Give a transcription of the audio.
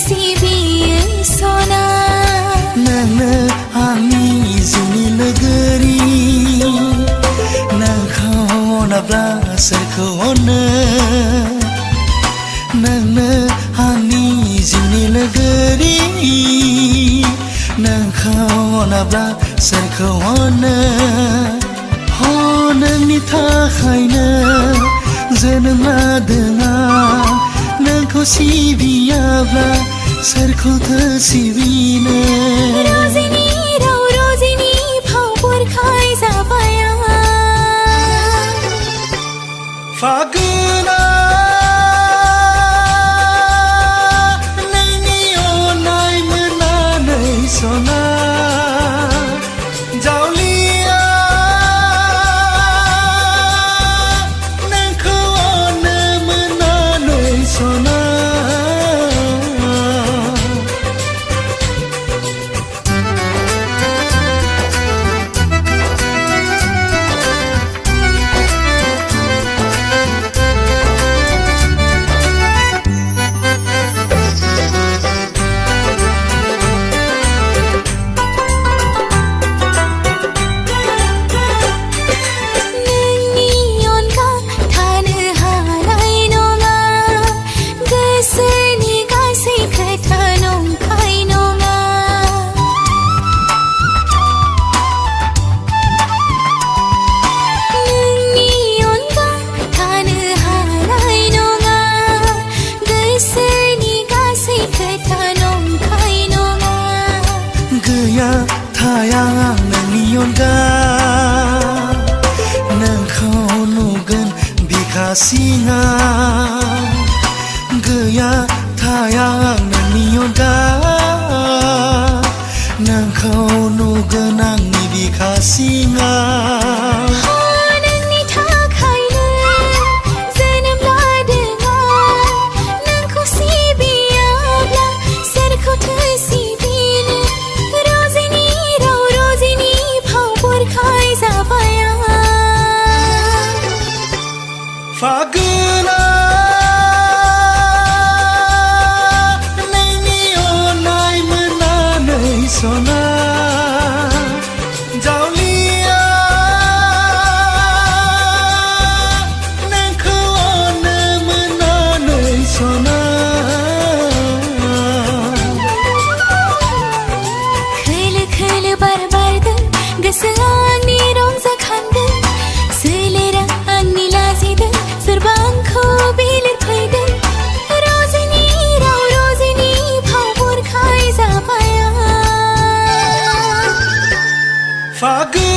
सिबियो सना नोंनो आंनि जिउनि लोगोरि नोंखौ अनाब्ला सोरखौ अनो नोंनो आंनि जिउनि लोगोरि नोंखौ अनाब्ला सोरखौ अनो नोंनि थाखायनो जोनोम लादों आं नोंखौ सिबियाब्ला सोरखौथो सिबिनो रजेनि राव रजेनि फावफोर खायजाबाय आं फागुना नोंनि अननाय मोननानै सना जावलिया नोंखौ अननो मोननानै सना गैया थाया आं नोंनि अनगा नोंखौ नुगोन बिखा सिङाव गैया थाया आं नोंनि अनगा नोंखौ नुगोन आंनि बिखा सिङाव फागुना नोंनि अननाय मोननानै सना जावलिया नोंखौ अननो मोननानै सना खोलो खोलो बार बारदों गोसोआ आंनि रंजाखांदों सोलेरा आंनि लाजिदों सोरबा आंखौ बिलिरफैदों रजेनि राव रजेनि फावफोर खायजाबाय आं फागुना